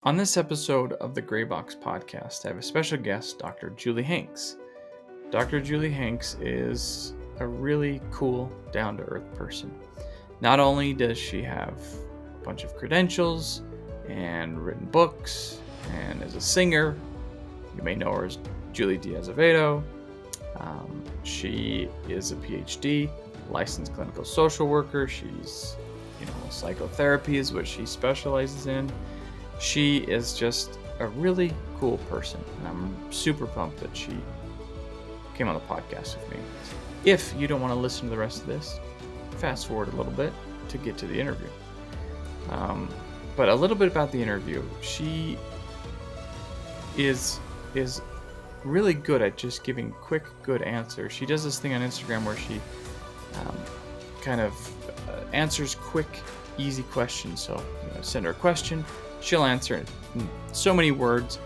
On this episode of the Gray Box Podcast, I have a special guest, Dr. Julie Hanks. Dr. Julie Hanks is a really cool, down-to-earth person. Not only does she have a bunch of credentials and written books and is a singer, you may know her as Julie Diaz-Avedo. She is a PhD, licensed clinical social worker. She's, psychotherapy is what she specializes in. She is just a really cool person, and I'm super pumped that she came on the podcast with me. If you don't want to listen to the rest of this, fast forward a little bit to get to the interview. But a little bit about the interview. She is really good at just giving quick, good answers. She does this thing on Instagram where she answers quick, easy questions. So send her a question, she'll answer it in so many words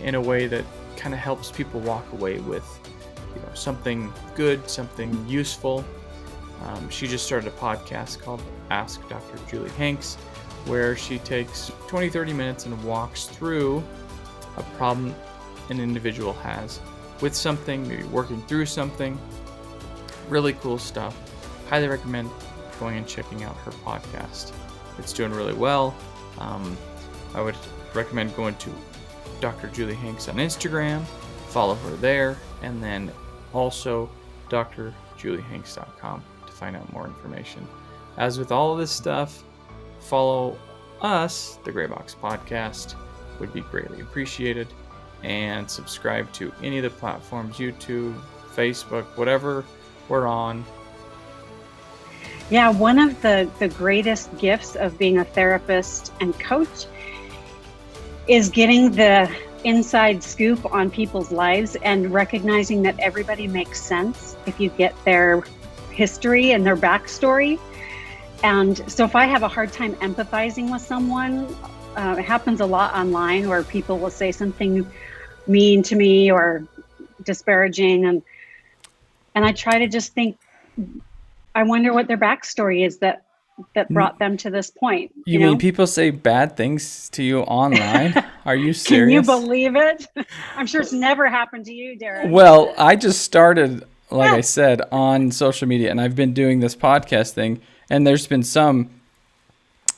in a way that kind of helps people walk away with something good, something useful. She just started a podcast called Ask Dr. Julie Hanks, where she takes 20-30 minutes and walks through a problem an individual has with something, maybe working through something. Really cool stuff. Highly recommend going and checking out her podcast. It's doing really well. I would recommend going to Dr. Julie Hanks on Instagram, follow her there, and then also drjuliehanks.com to find out more information. As with all of this stuff, follow us, the Gray Box Podcast, would be greatly appreciated, and subscribe to any of the platforms, YouTube, Facebook, whatever we're on. Yeah, one of the greatest gifts of being a therapist and coach is getting the inside scoop on people's lives and recognizing that everybody makes sense if you get their history and their backstory. And so if I have a hard time empathizing with someone, it happens a lot online where people will say something mean to me or disparaging, and I try to just think, I wonder what their backstory is that brought them to this point. You mean people say bad things to you online? Are you serious? Can you believe it? I'm sure it's never happened to you, Darren. Well, I just started, like I said, on social media, and I've been doing this podcast thing, and there's been some,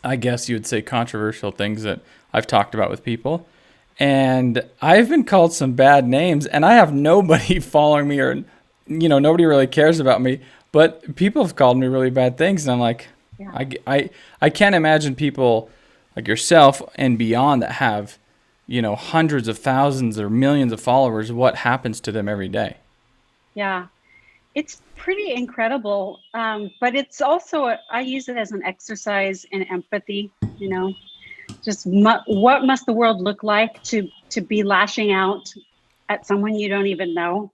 I guess you would say, controversial things that I've talked about with people. And I've been called some bad names, and I have nobody following me, or, nobody really cares about me. But people have called me really bad things, and I'm like, yeah. I can't imagine people like yourself and beyond that have, hundreds of thousands or millions of followers, what happens to them every day. Yeah, it's pretty incredible. But it's also, I use it as an exercise in empathy, just what must the world look like to be lashing out at someone you don't even know?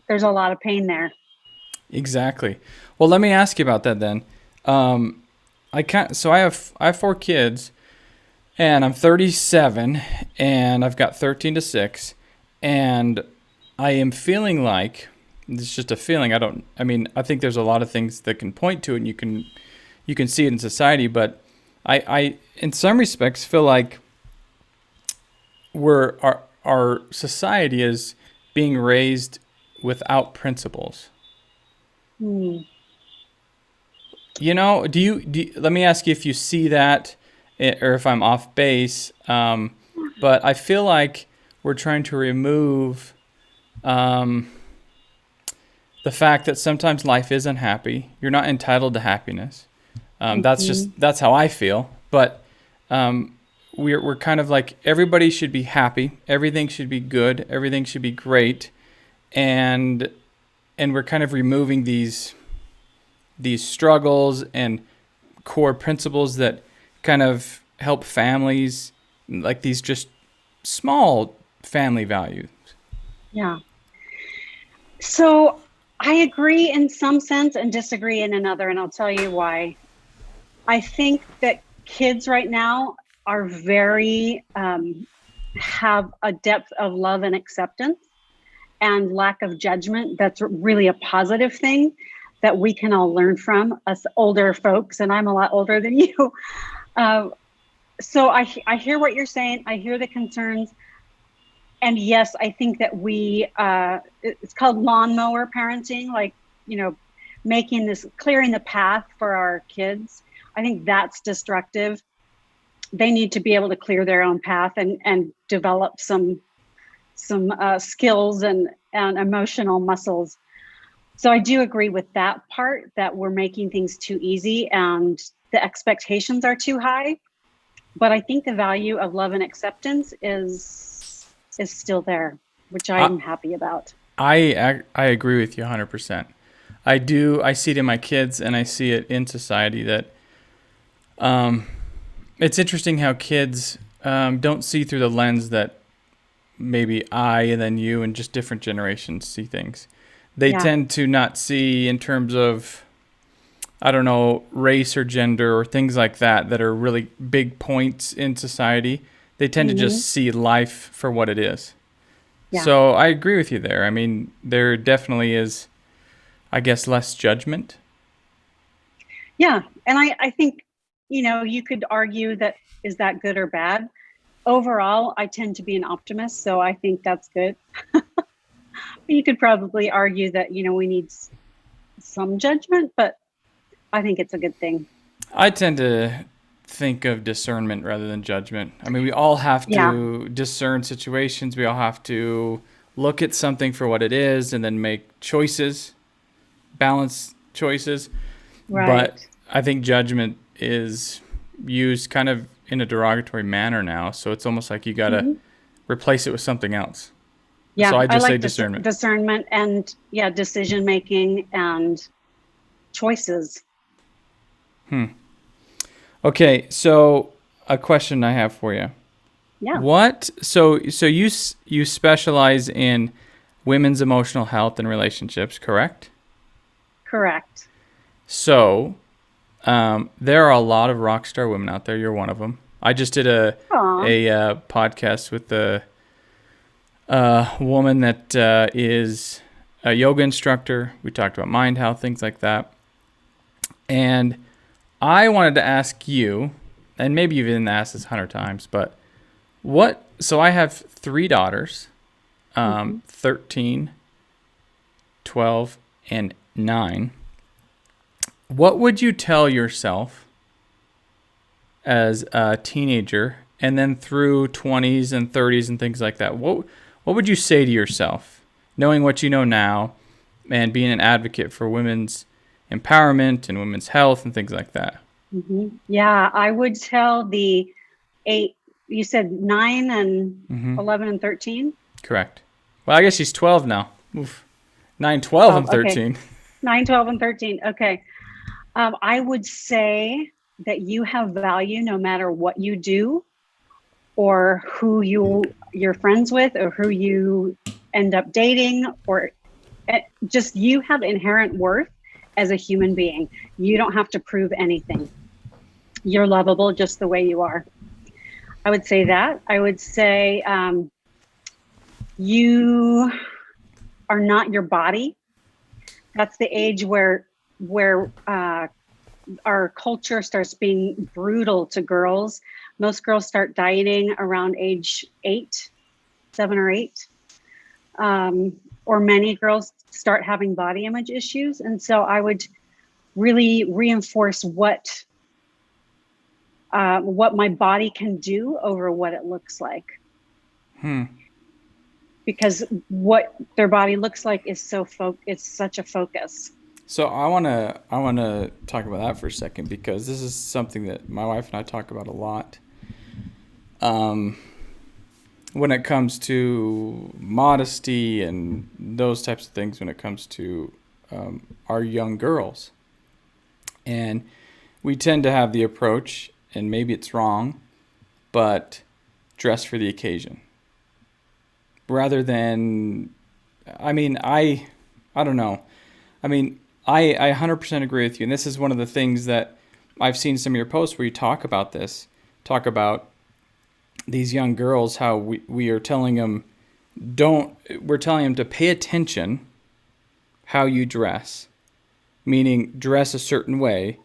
There's a lot of pain there. Exactly. Well, let me ask you about that then. I have 4 kids, and I'm 37, and I've got 13 to 6, and I am feeling like, it's just a feeling, I think there's a lot of things that can point to it, and you can see it in society, but I in some respects feel like our society is being raised without principles. Mm. Do you let me ask you if you see that, or if I'm off base. But I feel like we're trying to remove the fact that sometimes life isn't happy. You're not entitled to happiness. That's how I feel. But we're kind of like, everybody should be happy. Everything should be good. Everything should be great. And we're kind of removing these struggles and core principles that kind of help families, like these just small family values. Yeah. So I agree in some sense and disagree in another, and I'll tell you why. I think that kids right now are very, have a depth of love and acceptance and lack of judgment. That's really a positive thing that we can all learn from, us older folks, and I'm a lot older than you. So I hear what you're saying. I hear the concerns. And yes, I think that it's called lawnmower parenting, like, you know, clearing the path for our kids. I think that's destructive. They need to be able to clear their own path and develop some skills and emotional muscles. So I do agree with that part, that we're making things too easy and the expectations are too high. But I think the value of love and acceptance is still there, which I I'm happy about. I agree with you 100%. I do. I see it in my kids, and I see it in society that it's interesting how kids don't see through the lens that maybe I and then you and just different generations see things. They Yeah. tend to not see in terms of, I don't know, race or gender or things like that are really big points in society. They tend to Hmm. just see life for what it is. Yeah. So I agree with you there. I mean, there definitely is, I guess, less judgment. Yeah. And I think, you could argue that, is that good or bad? Overall, I tend to be an optimist, so I think that's good. You could probably argue that, we need some judgment, but I think it's a good thing. I tend to think of discernment rather than judgment. I mean, we all have Yeah. to discern situations. We all have to look at something for what it is and then make choices, balance choices. Right. But I think judgment is used kind of in a derogatory manner now. So it's almost like you got to Hmm. replace it with something else. So Yeah. I I just say like discernment. discernment and, yeah, decision making and choices. Okay, so a question I have for you. Yeah. So you specialize in women's emotional health and relationships, correct? Correct. So there are a lot of Rockstar women out there. You're one of them. I just did Aw. a podcast with a woman that is a yoga instructor. We talked about mind health, things like that. And I wanted to ask you, and maybe you've been asked this 100 times, but so I have three daughters, Hmm. 13, 12, and 9. What would you tell yourself as a teenager and then through 20s and 30s and things like that? What would you say to yourself, knowing what you know now and being an advocate for women's empowerment and women's health and things like that? Yeah, I would tell the eight, you said 9 and Hmm. 11 and 13. Correct. Well, I guess she's 12 now. Oof. 9, 12, 12. and Okay. 13. 9, 12, and 13. Okay. I would say that you have value no matter what you do or you're friends with or who you end up dating, or just you have inherent worth as a human being. You don't have to prove anything. You're lovable just the way you are. I would say that. I would say you are not your body. That's the age where our culture starts being brutal to girls. Most girls start dieting around age 8, 7 or 8. Or many girls start having body image issues. And so I would really reinforce what my body can do over what it looks like. Because what their body looks like is it's such a focus. So I wanna talk about that for a second because this is something that my wife and I talk about a lot. Um, when it comes to modesty and those types of things, when it comes to our young girls, and we tend to have the approach, and maybe it's wrong, but dress for the occasion rather than. I mean, I don't know. I mean, I 100% agree with you. And this is one of the things that I've seen some of your posts where you talk about this. Talk about these young girls, how we are telling them, we're telling them to pay attention how you dress, meaning dress a certain way.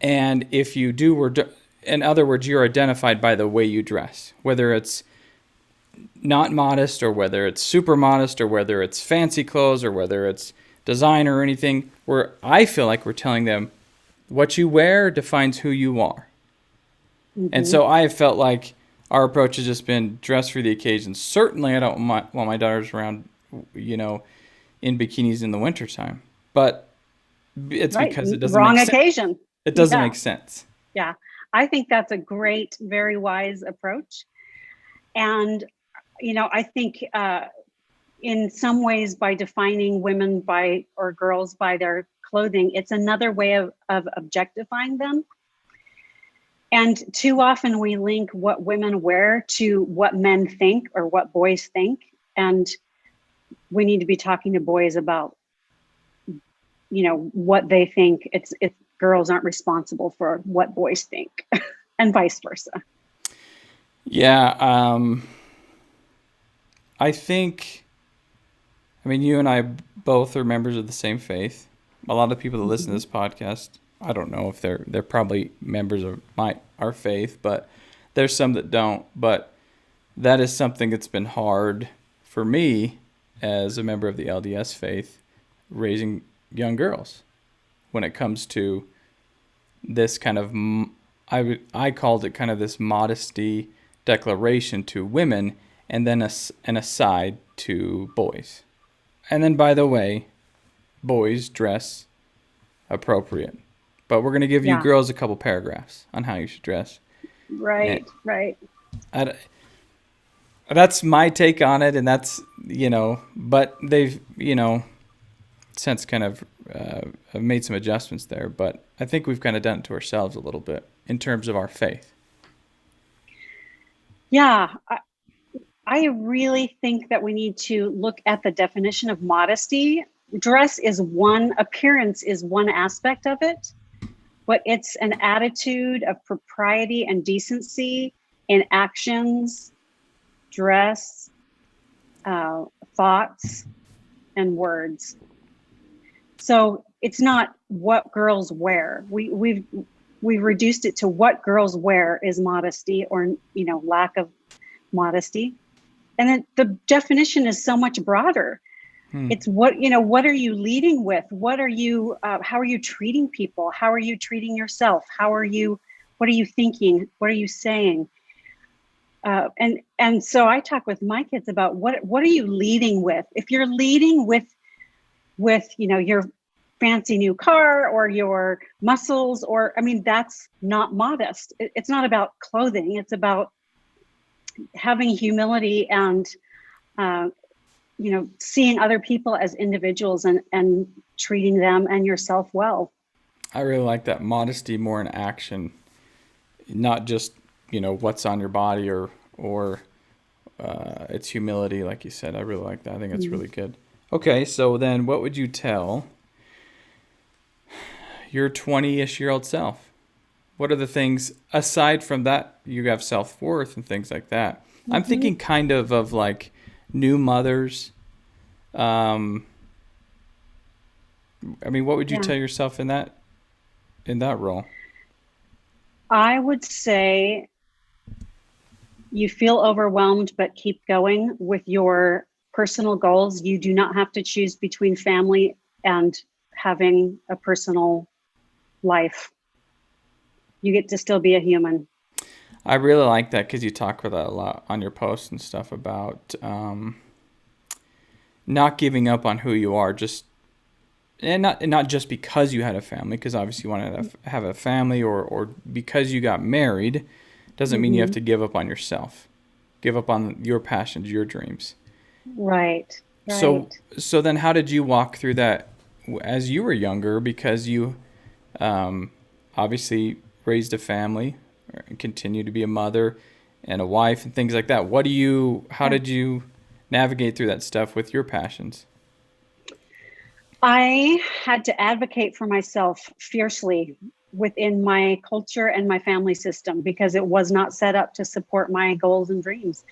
And if you do, in other words, you're identified by the way you dress, whether it's not modest or whether it's super modest or whether it's fancy clothes or whether it's designer or anything, where I feel like we're telling them what you wear defines who you are. And so I have felt like our approach has just been dress for the occasion. Certainly I don't want my daughters around, in bikinis in the wintertime. But it's because it doesn't Wrong make sense. occasion. It doesn't make sense. Yeah. I think that's a great, very wise approach. And, I think in some ways by defining women or girls by their clothing, it's another way of objectifying them. And too often we link what women wear to what men think or what boys think. And we need to be talking to boys about, what they think. It's girls aren't responsible for what boys think and vice versa. Yeah. I think, you and I both are members of the same faith. A lot of people that listen to this podcast, I don't know if they're probably members of our faith, but there's some that don't. But that is something that's been hard for me as a member of the LDS faith, raising young girls when it comes to this kind of, I called it kind of this modesty declaration to women and then an aside to boys. And then, by the way, boys dress appropriate. But we're going to give you girls a couple paragraphs on how you should dress. Right. That's my take on it, and that's, but they've, since kind of made some adjustments there. But I think we've kind of done it to ourselves a little bit in terms of our faith. Yeah. I really think that we need to look at the definition of modesty. Appearance is one aspect of it, but it's an attitude of propriety and decency in actions, dress, thoughts, and words. So it's not what girls wear. We've reduced it to what girls wear is modesty or, lack of modesty. And then the definition is so much broader. It's what are you leading with? What are you, how are you treating people? How are you treating yourself? What are you thinking? What are you saying? And so I talk with my kids about what are you leading with? If you're leading with, your fancy new car or your muscles, that's not modest. It's not about clothing. It's about having humility and, seeing other people as individuals and treating them and yourself well. I really like that. Modesty more in action, not just, what's on your body or it's humility, like you said. I really like that. I think that's really good. Okay, so then what would you tell your 20-ish-year-old self? What are the things, aside from that, you have self-worth and things like that? I'm thinking kind of like new mothers. What would you tell yourself in that role? I would say you feel overwhelmed, but keep going with your personal goals. You do not have to choose between family and having a personal life. You get to still be a human. I really like that because you talk about that a lot on your posts and stuff about not giving up on who you are, and not just because you had a family, because obviously you want to have a family, or because you got married, doesn't mean you have to give up on yourself, give up on your passions, your dreams. Right. So then how did you walk through that as you were younger? Because you obviously raised a family and continue to be a mother and a wife and things like that. How did you navigate through that stuff with your passions? I had to advocate for myself fiercely within my culture and my family system because it was not set up to support my goals and dreams.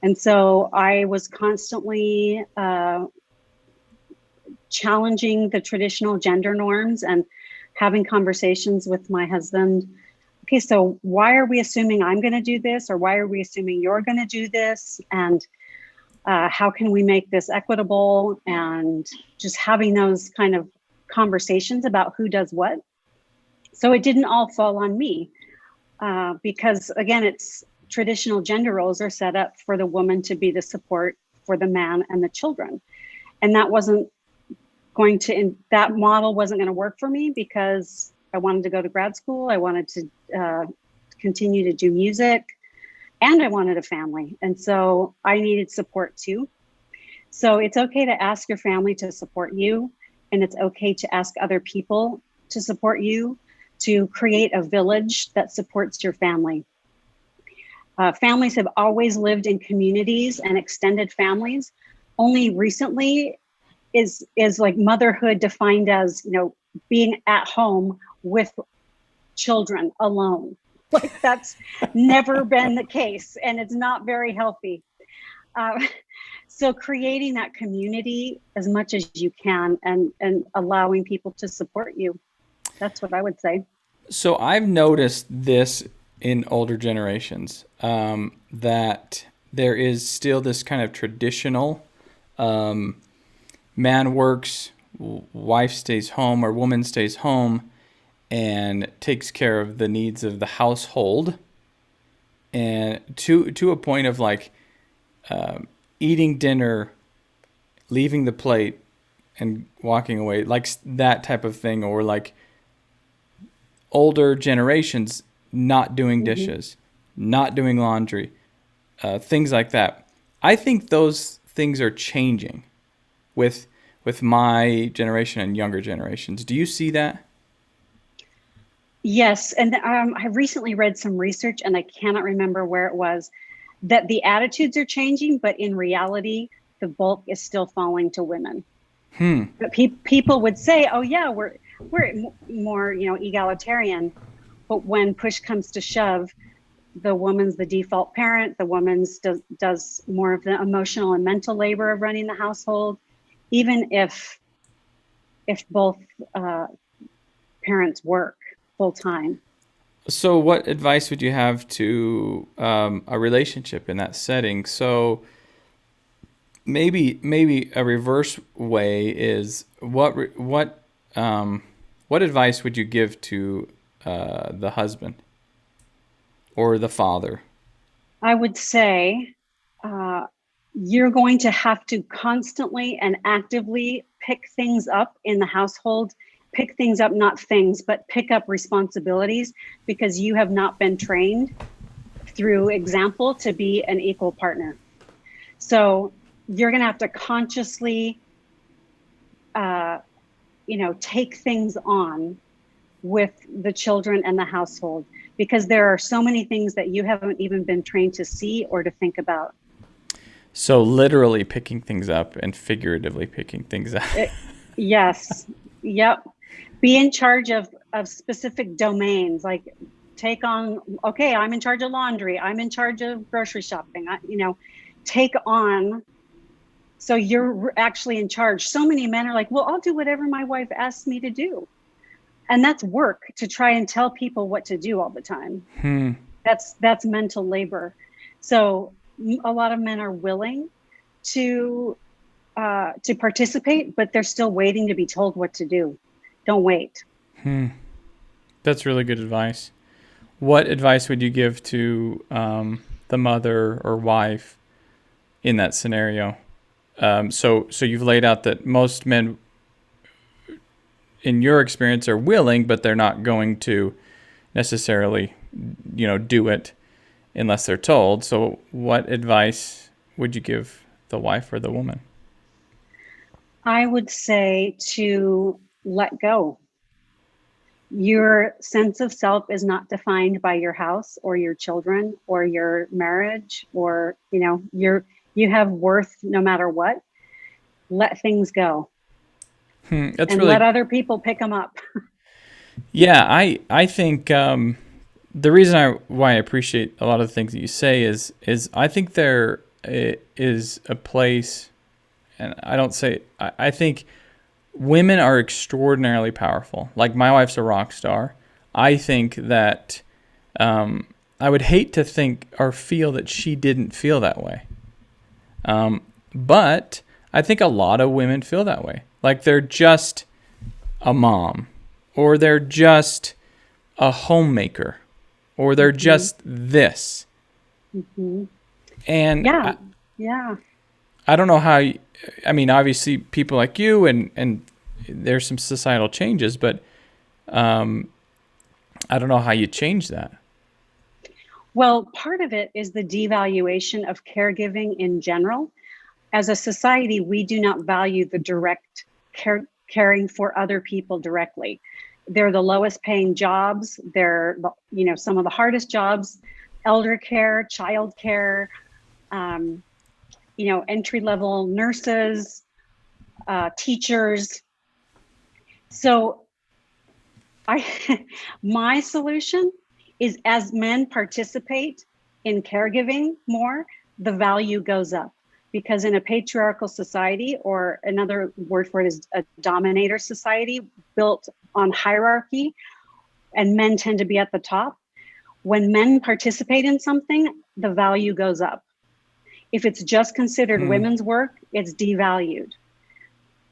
And so I was constantly challenging the traditional gender norms and having conversations with my husband okay, so why are we assuming I'm going to do this, or why are we assuming you're going to do this? And how can we make this equitable? And just having those kind of conversations about who does what. So it didn't all fall on me, because again, it's traditional gender roles are set up for the woman to be the support for the man and the children. And that model wasn't going to work for me, because I wanted to go to grad school. I wanted to continue to do music, and I wanted a family. And so I needed support too. So it's okay to ask your family to support you, and it's okay to ask other people to support you, to create a village that supports your family. Families have always lived in communities and extended families. Only recently is like motherhood defined as, being at home with children alone. Like that's never been the case, and it's not very healthy. So creating that community as much as you can, and allowing people to support you. That's what I would say. So I've noticed this in older generations, that there is still this kind of traditional man works, wife stays home, or woman stays home and takes care of the needs of the household, and to a point of like eating dinner, leaving the plate, and walking away, like that type of thing. Or like older generations not doing dishes, not doing laundry, things like that. I think those things are changing with my generation and younger generations. Do you see that? Yes, and I recently read some research, and I cannot remember where it was, that the attitudes are changing, but in reality, the bulk is still falling to women. But people would say, "Oh yeah, we're more egalitarian," but when push comes to shove, the woman's the default parent. The woman's does more of the emotional and mental labor of running the household, even if both parents work full time. So what advice would you have to a relationship in that setting? So maybe a reverse way is what advice would you give to the husband or the father? I would say you're going to have to constantly and actively pick things up in the household. Pick things up, not things, but pick up responsibilities, because you have not been trained through example to be an equal partner. So you're going to have to consciously, take things on with the children and the household, because there are so many things that you haven't even been trained to see or to think about. So literally picking things up and figuratively picking things up. Yes. Yep. Be in charge of specific domains, like take on, okay, I'm in charge of laundry. I'm in charge of grocery shopping. Take on. So you're actually in charge. So many men are like, well, I'll do whatever my wife asks me to do. And that's work, to try and tell people what to do all the time. That's mental labor. So a lot of men are willing to participate, but they're still waiting to be told what to do. Don't wait. That's really good advice. What advice would you give to the mother or wife in that scenario? So you've laid out that most men, in your experience, are willing, but they're not going to necessarily, do it unless they're told. So what advice would you give the wife or the woman? I would say to let go. Your sense of self is not defined by your house or your children or your marriage, or you have worth no matter what. Let things go. That's and really... let other people pick them up. Yeah, I think the reason why I appreciate a lot of the things that you say is I think there is a place, and I think women are extraordinarily powerful. Like, my wife's a rock star. I think that I would hate to think or feel that she didn't feel that way. But I think a lot of women feel that way. Like they're just a mom, or they're just a homemaker, or they're just this. And Yeah. I don't know how, I mean, obviously people like you and there's some societal changes, but I don't know how you change that. Well, part of it is the devaluation of caregiving in general. As a society, we do not value the direct caring for other people directly. They're the lowest paying jobs. They're, some of the hardest jobs: elder care, child care, entry level nurses, teachers. So my solution is, as men participate in caregiving more, the value goes up. Because in a patriarchal society, or another word for it is a dominator society built on hierarchy, and men tend to be at the top, when men participate in something, the value goes up. If it's just considered women's work, it's devalued,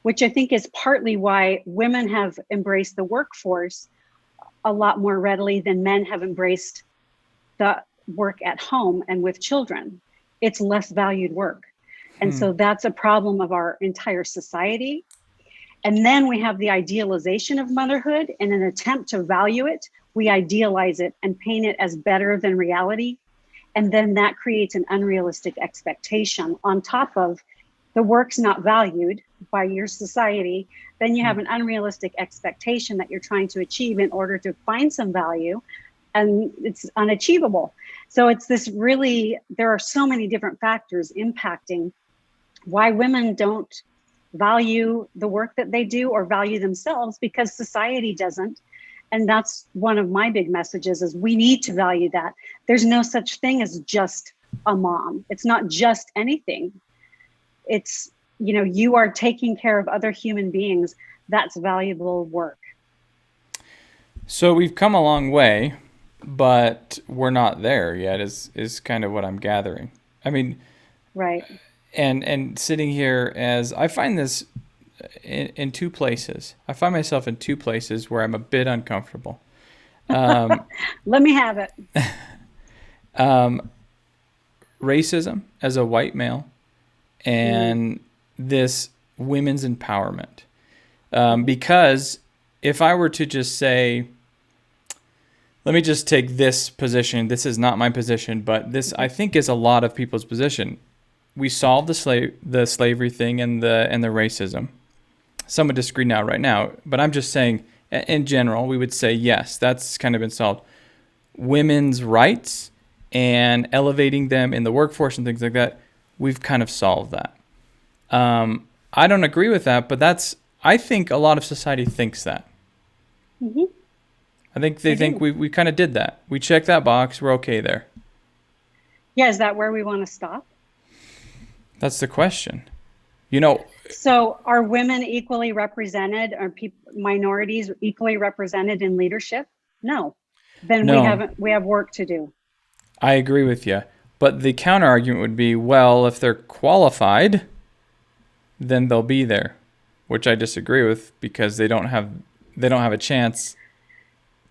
which I think is partly why women have embraced the workforce a lot more readily than men have embraced the work at home and with children. It's less valued work. And so that's a problem of our entire society. And then we have the idealization of motherhood. In an attempt to value it, we idealize it and paint it as better than reality. And then that creates an unrealistic expectation on top of the work's not valued by your society. Then you have an unrealistic expectation that you're trying to achieve in order to find some value, and it's unachievable. So it's this really, there are so many different factors impacting why women don't value the work that they do or value themselves, because society doesn't. And that's one of my big messages, is we need to value that. There's no such thing as just a mom. It's not just anything. It's, you are taking care of other human beings. That's valuable work. So we've come a long way, but we're not there yet, is kind of what I'm gathering. I mean, right. And sitting here, as I find this in two places. I find myself in two places where I'm a bit uncomfortable. Let me have it. Racism as a white male, and this women's empowerment. Because if I were to just say, let me just take this position, this is not my position, but this I think is a lot of people's position. We solved the slavery thing and the racism. Some would disagree right now, but I'm just saying, in general, we would say yes, that's kind of been solved. Women's rights and elevating them in the workforce and things like that, we've kind of solved that. I don't agree with that, but I think a lot of society thinks that. Mm-hmm. I think they think we kind of did that. We checked that box, we're okay there. Yeah, is that where we want to stop? That's the question. So are women equally represented? Are minorities equally represented in leadership? No. Then No. we have work to do. I agree with you. But the counter argument would be, well, if they're qualified, then they'll be there, which I disagree with, because they don't have a chance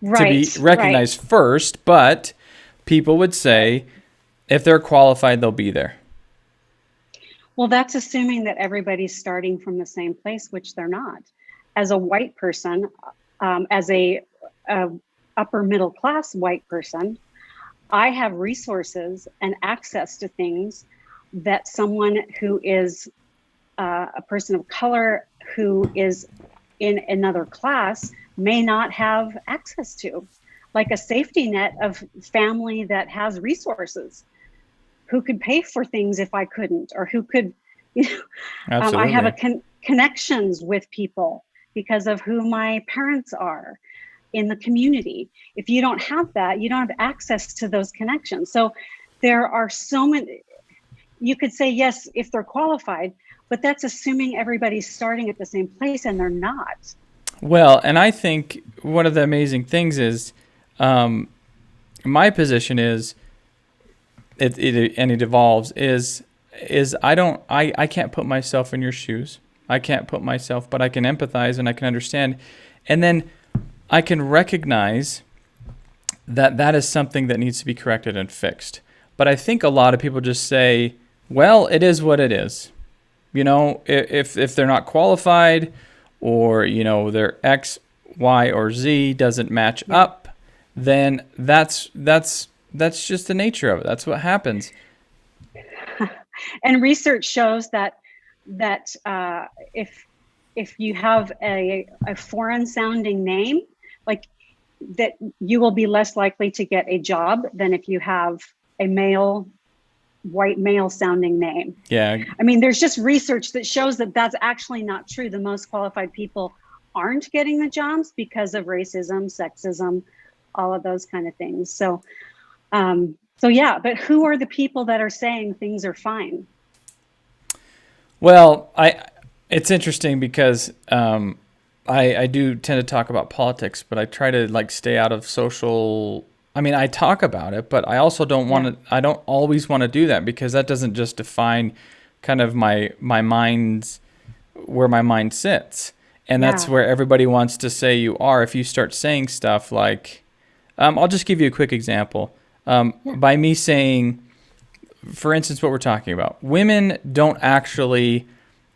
to be recognized first. But people would say, if they're qualified, they'll be there. Well, that's assuming that everybody's starting from the same place, which they're not. As a white person, as a upper middle class white person, I have resources and access to things that someone who is a person of color, who is in another class, may not have access to, like a safety net of family that has resources, who could pay for things if I couldn't, or who could, I have connections with people because of who my parents are in the community. If you don't have that, you don't have access to those connections. So there are so many, you could say, yes, if they're qualified, but that's assuming everybody's starting at the same place, and they're not. Well, and I think one of the amazing things is, my position is, it evolves, is I can't put myself in your shoes. I can't put myself, but I can empathize and I can understand. And then I can recognize that that is something that needs to be corrected and fixed. But I think a lot of people just say, well, it is what it is. If they're not qualified, or, their X, Y, or Z doesn't match up, then that's just the nature of it. That's what happens. And research shows that if you have a foreign sounding name, like that, you will be less likely to get a job than if you have a white male sounding name. Yeah. I mean, there's just research that shows that that's actually not true. The most qualified people aren't getting the jobs because of racism, sexism, all of those kind of things. So yeah, but who are the people that are saying things are fine? Well, it's interesting because I do tend to talk about politics, but I try to stay out of social. I mean, I talk about it, but I also don't want to. I don't always want to do that, because that doesn't just define kind of my mind's, where my mind sits, and that's where everybody wants to say you are. If you start saying stuff like, I'll just give you a quick example. By me saying, for instance, what we're talking about, women don't actually.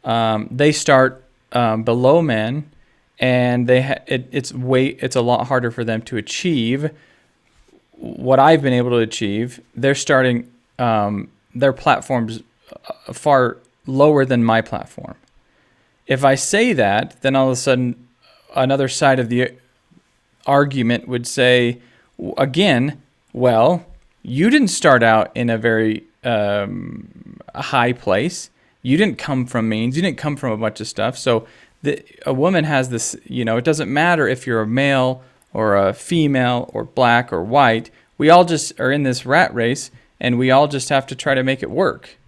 They start below men, and it's a lot harder for them to achieve what I've been able to achieve. They're starting their platforms far lower than my platform. If I say that, then all of a sudden another side of the argument would say, again, well, you didn't start out in a very high place. You didn't come from means. You didn't come from a bunch of stuff. So a woman has this, it doesn't matter if you're a male or a female or black or white. We all just are in this rat race, and we all just have to try to make it work.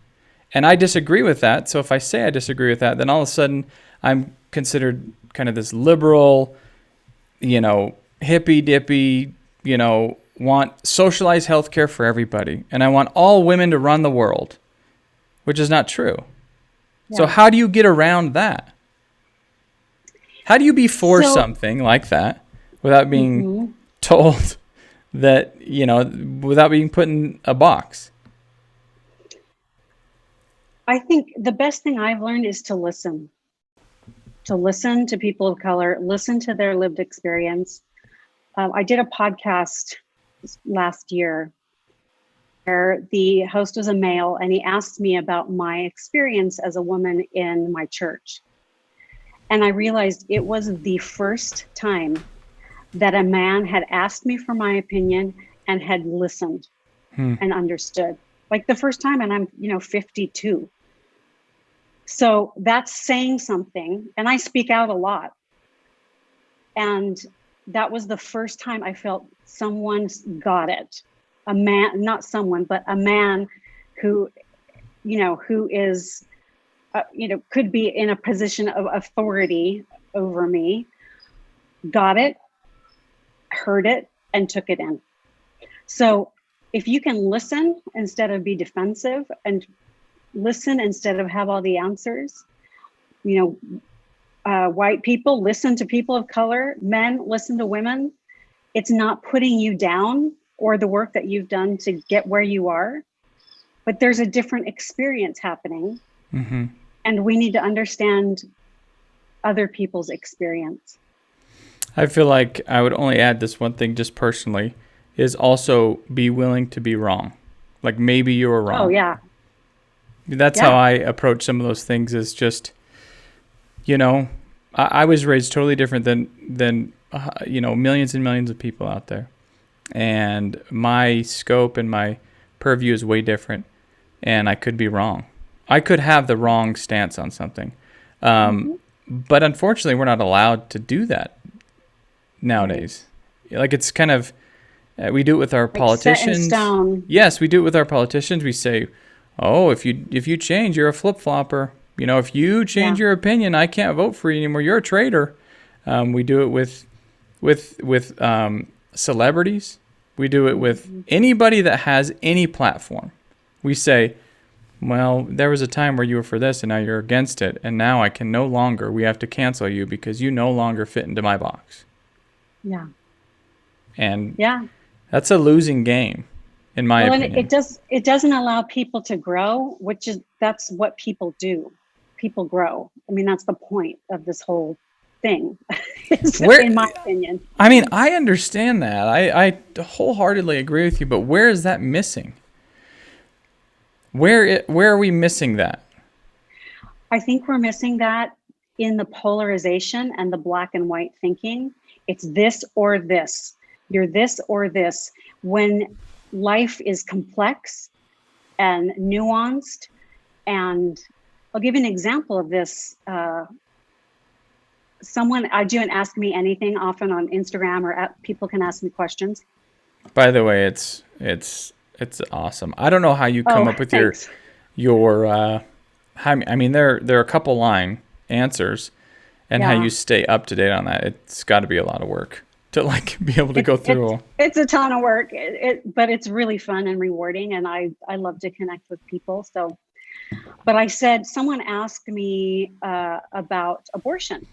And I disagree with that. So if I say I disagree with that, then all of a sudden I'm considered kind of this liberal, hippy dippy, want socialized healthcare for everybody. And I want all women to run the world, which is not true. Yeah. So how do you get around that? How do you be for something like that without being told that, without being put in a box? I think the best thing I've learned is to listen to people of color, listen to their lived experience. I did a podcast last year where the host was a male, and he asked me about my experience as a woman in my church. And I realized it was the first time that a man had asked me for my opinion and had listened and understood. Like the first time, and I'm 52. So that's saying something, and I speak out a lot. And that was the first time I felt someone's got it. A man, not someone, but a man who, who is, could be in a position of authority over me, got it, heard it, and took it in. So if you can listen instead of be defensive, and listen instead of have all the answers, white people listen to people of color, men listen to women. It's not putting you down or the work that you've done to get where you are, but there's a different experience happening. Mm-hmm. And we need to understand other people's experience. I feel like I would only add this one thing, just personally, is also be willing to be wrong. Like maybe you were wrong. Oh, yeah. That's how I approach some of those things, is just, I was raised totally different than millions and millions of people out there. And my scope and my purview is way different, and I could be wrong. I could have the wrong stance on something. But unfortunately, we're not allowed to do that nowadays. Like, it's kind of, we do it with our politicians. Set in stone. Yes, we do it with our politicians. We say, oh, if you change, you're a flip-flopper. If you change your opinion, I can't vote for you anymore. You're a traitor. We do it with celebrities. We do it with anybody that has any platform. We say, well, there was a time where you were for this and now you're against it. And now we have to cancel you because you no longer fit into my box. Yeah. And that's a losing game, in my opinion. And it doesn't allow people to grow, that's what people do. People grow. I mean, that's the point of this whole thing, in my opinion. I mean, I understand that. I wholeheartedly agree with you, but where is that missing? Where are we missing that? I think we're missing that in the polarization and the black and white thinking. It's this or this. You're this or this. When life is complex and nuanced, and I'll give you an example of this. I do an Ask Me Anything often on Instagram, or people can ask me questions. By the way, it's awesome. I don't know how you come up with thanks. your I mean, there are a couple line answers, and how you stay up to date on that. It's got to be a lot of work to be able to go through. It's a ton of work, but it's really fun and rewarding, and I love to connect with people. So, but someone asked me about abortion,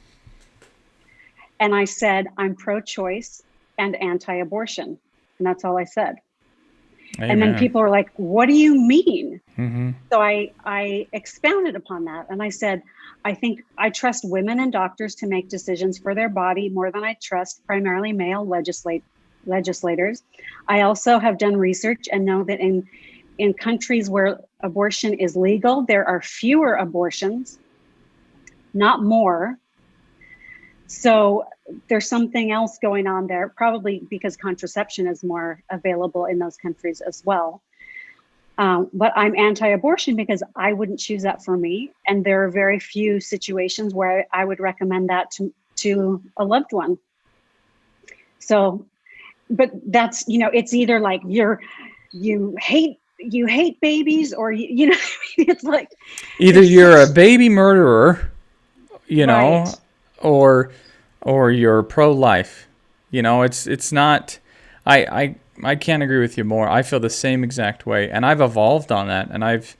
and I said I'm pro-choice and anti-abortion, and that's all I said. Amen. And then people were like, what do you mean? Mm-hmm. So I expounded upon that. And I said, I think I trust women and doctors to make decisions for their body more than I trust primarily male legislators. I also have done research and know that in countries where abortion is legal, there are fewer abortions, not more. So there's something else going on there, probably because contraception is more available in those countries as well. But I'm anti-abortion because I wouldn't choose that for me. And there are very few situations where I would recommend that to a loved one. So, but that's, it's either like you hate babies, or, it's like. Either you're a baby murderer, right, or you're pro-life. It's not, I can't agree with you more. I feel the same exact way, and I've evolved on that, and I've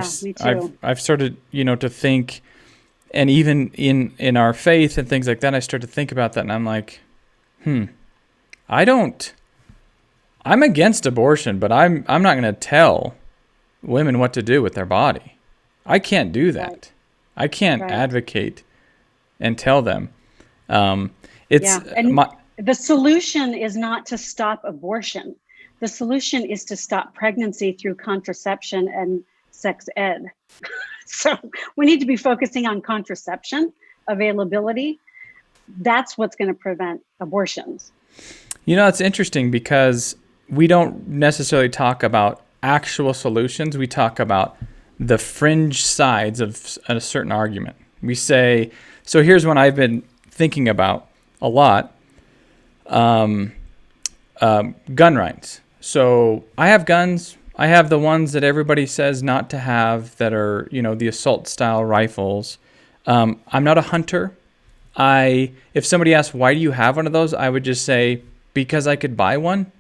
started, to think, and even in our faith and things like that, I started to think about that, and I'm like, I'm against abortion, but I'm not going to tell women what to do with their body. I can't do that. Right. I can't advocate and tell them. The solution is not to stop abortion. The solution is to stop pregnancy through contraception and sex ed. So we need to be focusing on contraception availability. That's what's going to prevent abortions. It's interesting because we don't necessarily talk about actual solutions. We talk about the fringe sides of a certain argument. We say, so here's one I've been thinking about a lot, gun rights. So I have guns. I have the ones that everybody says not to have that are, the assault style rifles. I'm not a hunter. If somebody asks, why do you have one of those? I would just say, because I could buy one.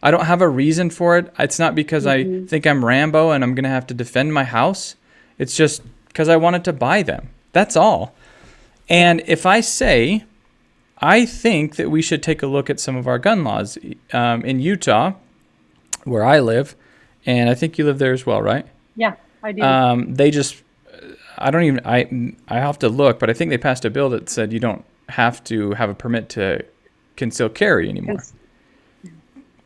I don't have a reason for it. It's not because I think I'm Rambo and I'm going to have to defend my house. It's just because I wanted to buy them. That's all. And if I say, I think that we should take a look at some of our gun laws in Utah, where I live, and I think you live there as well, right? Yeah, I do. I have to look, but I think they passed a bill that said you don't have to have a permit to conceal carry anymore.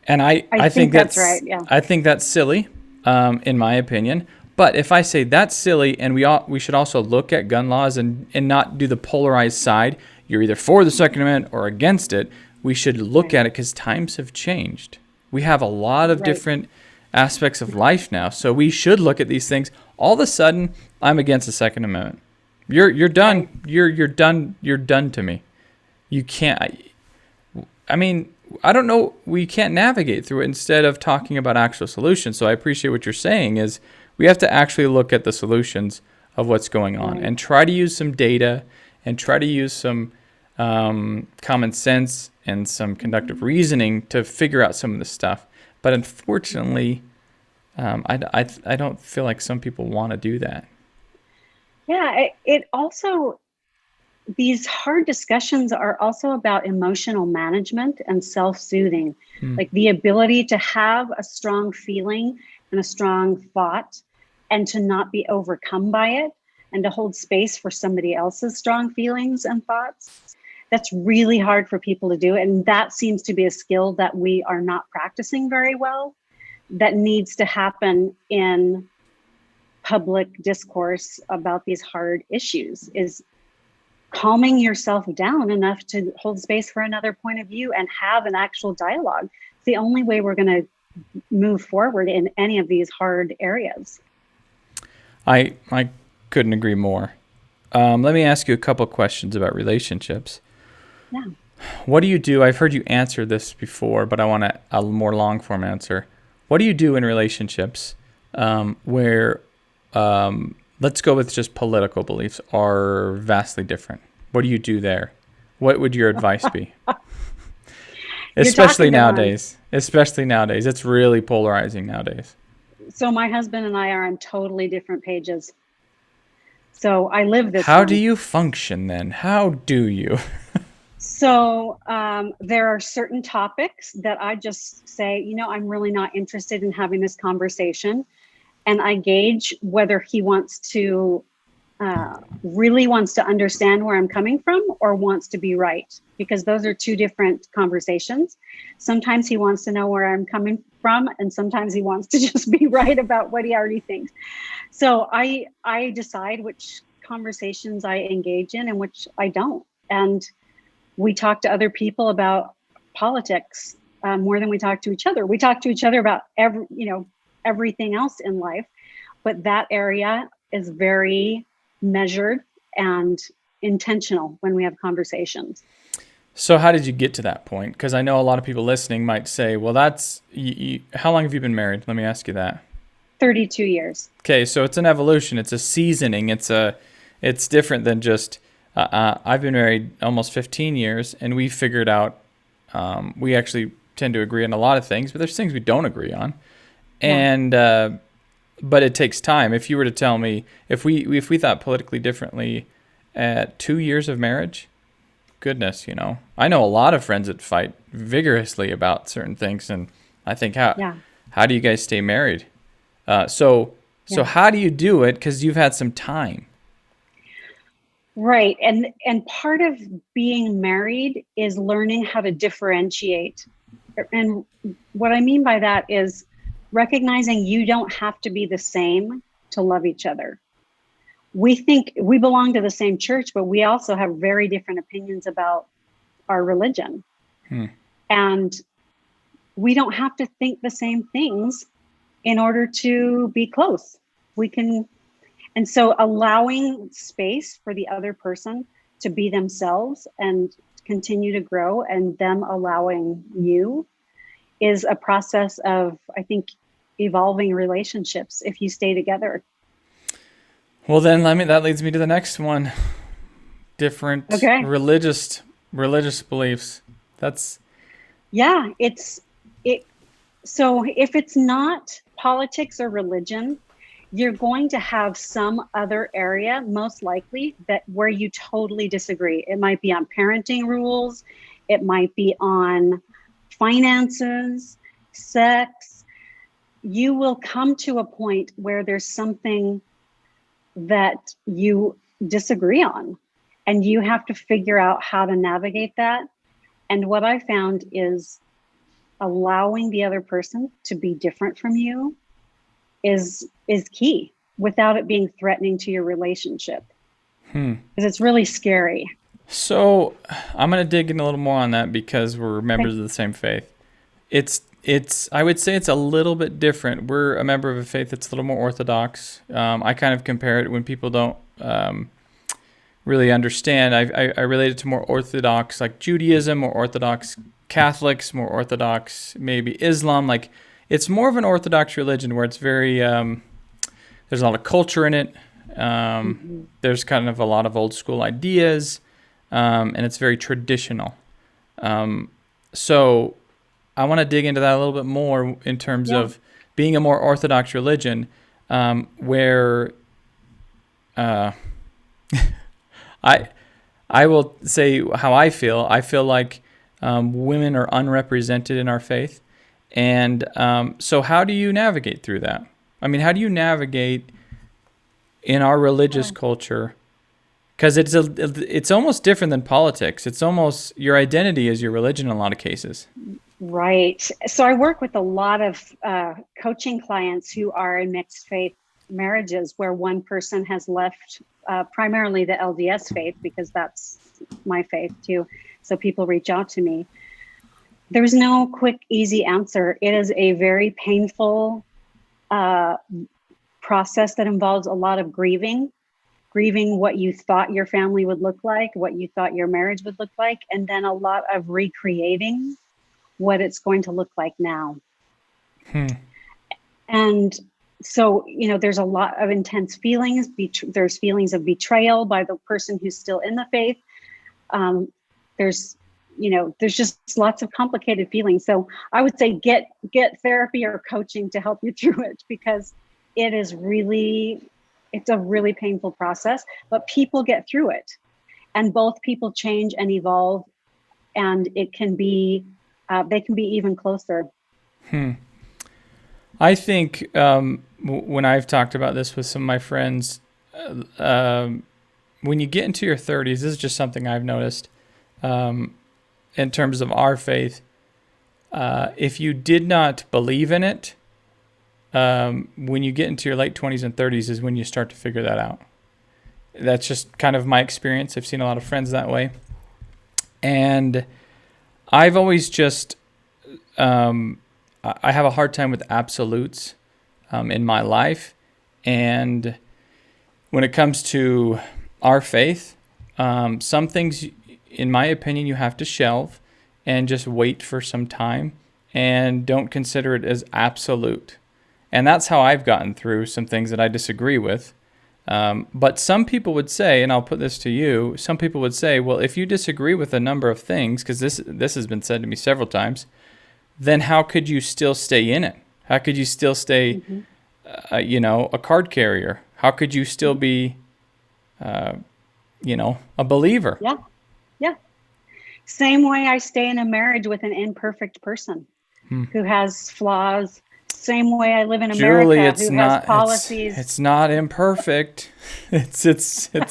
And I think that's right. Yeah. I think that's silly, in my opinion. But if I say that's silly, and we should also look at gun laws and not do the polarized side, you're either for the Second Amendment or against it, we should look at it because times have changed. We have a lot of different aspects of life now, so we should look at these things. All of a sudden, I'm against the Second Amendment. You're done. You're done. You're done to me. You can't. I mean, I don't know. We can't navigate through it instead of talking about actual solutions. So I appreciate what you're saying is we have to actually look at the solutions of what's going on and try to use some data and try to use some common sense and some conductive reasoning to figure out some of this stuff. But unfortunately, I don't feel like some people want to do that. Yeah, it also, these hard discussions are also about emotional management and self-soothing, like the ability to have a strong feeling and a strong thought and to not be overcome by it and to hold space for somebody else's strong feelings and thoughts. That's really hard for people to do. And that seems to be a skill that we are not practicing very well, that needs to happen in public discourse about these hard issues, is calming yourself down enough to hold space for another point of view and have an actual dialogue. It's the only way we're going to move forward in any of these hard areas. I couldn't agree more. Let me ask you a couple questions about relationships. Yeah. What do you do? I've heard you answer this before, but I want a more long form answer. What do you do in relationships where let's go with just political beliefs are vastly different? What do you do there? What would your advice be? Especially nowadays. Especially nowadays. It's really polarizing nowadays. So my husband and I are on totally different pages. So I live this. How do you function then? How do you? So there are certain topics that I just say, you know, I'm really not interested in having this conversation. And I gauge whether he wants to really wants to understand where I'm coming from or wants to be right, because those are two different conversations. Sometimes he wants to know where I'm coming from, and sometimes he wants to just be right about what he already thinks. So I decide which conversations I engage in and which I don't. And we talk to other people about politics more than we talk to each other. We talk to each other about everything else in life, but that area is very measured and intentional when we have conversations. So how did you get to that point? Because I know a lot of people listening might say, well, that's, how long have you been married? Let me ask you that. 32 years. Okay, so it's an evolution. It's a seasoning. It's different than just, I've been married almost 15 years, and we figured out, we actually tend to agree on a lot of things, but there's things we don't agree on. And but it takes time. If you were to tell me, if we thought politically differently at 2 years of marriage, goodness, I know a lot of friends that fight vigorously about certain things, and I think how do you guys stay married? So how do you do it? Because you've had some time. Right, and part of being married is learning how to differentiate. And what I mean by that is recognizing you don't have to be the same to love each other. We think we belong to the same church, but we also have very different opinions about our religion. And we don't have to think the same things in order to be close. And so allowing space for the other person to be themselves and continue to grow, and them allowing you, is a process of, I think, evolving relationships if you stay together. Well, then that leads me to the next one. Different religious beliefs. So if it's not politics or religion, you're going to have some other area, most likely, where you totally disagree. It might be on parenting rules, it might be on finances, sex. You will come to a point where there's something that you disagree on, and you have to figure out how to navigate that. And what I found is allowing the other person to be different from you is key, without it being threatening to your relationship. Because it's really scary. So I'm going to dig in a little more on that, because we're members of the same faith. I would say it's a little bit different. We're a member of a faith that's a little more orthodox. I kind of compare it when people don't really understand. I relate it to more orthodox, like Judaism, more orthodox Catholics, more orthodox maybe Islam. Like, it's more of an orthodox religion where it's very there's a lot of culture in it. There's kind of a lot of old school ideas. and it's very traditional. So I want to dig into that a little bit more in terms of being a more orthodox religion, where I will say how I feel. I feel like women are unrepresented in our faith. And so how do you navigate through that? I mean, how do you navigate in our religious culture? Because it's almost different than politics. It's almost your identity is your religion in a lot of cases. Right. So I work with a lot of coaching clients who are in mixed faith marriages where one person has left primarily the LDS faith, because that's my faith too. So people reach out to me. There's no quick, easy answer. It is a very painful process that involves a lot of grieving what you thought your family would look like, what you thought your marriage would look like, and then a lot of recreating what it's going to look like now. And so, there's a lot of intense feelings. There's feelings of betrayal by the person who's still in the faith. There's just lots of complicated feelings. So I would say get therapy or coaching to help you through it, because it's a really painful process, but people get through it, and both people change and evolve, and it can be, they can be even closer. I think when I've talked about this with some of my friends, when you get into your 30s, this is just something I've noticed in terms of our faith. If you did not believe in it, when you get into your late 20s and 30s is when you start to figure that out. That's just kind of my experience. I've seen a lot of friends that way. And I've always just, I have a hard time with absolutes in my life. And when it comes to our faith, some things, in my opinion, you have to shelve and just wait for some time and don't consider it as absolute. And that's how I've gotten through some things that I disagree with. But some people would say, and I'll put this to you, some people would say, well, if you disagree with a number of things, because this has been said to me several times, then how could you still stay in it? How could you still stay, a card carrier? How could you still be, a believer? Yeah. Same way I stay in a marriage with an imperfect person who has flaws. Same way I live in America, Julie, who has policies. It's not imperfect. It's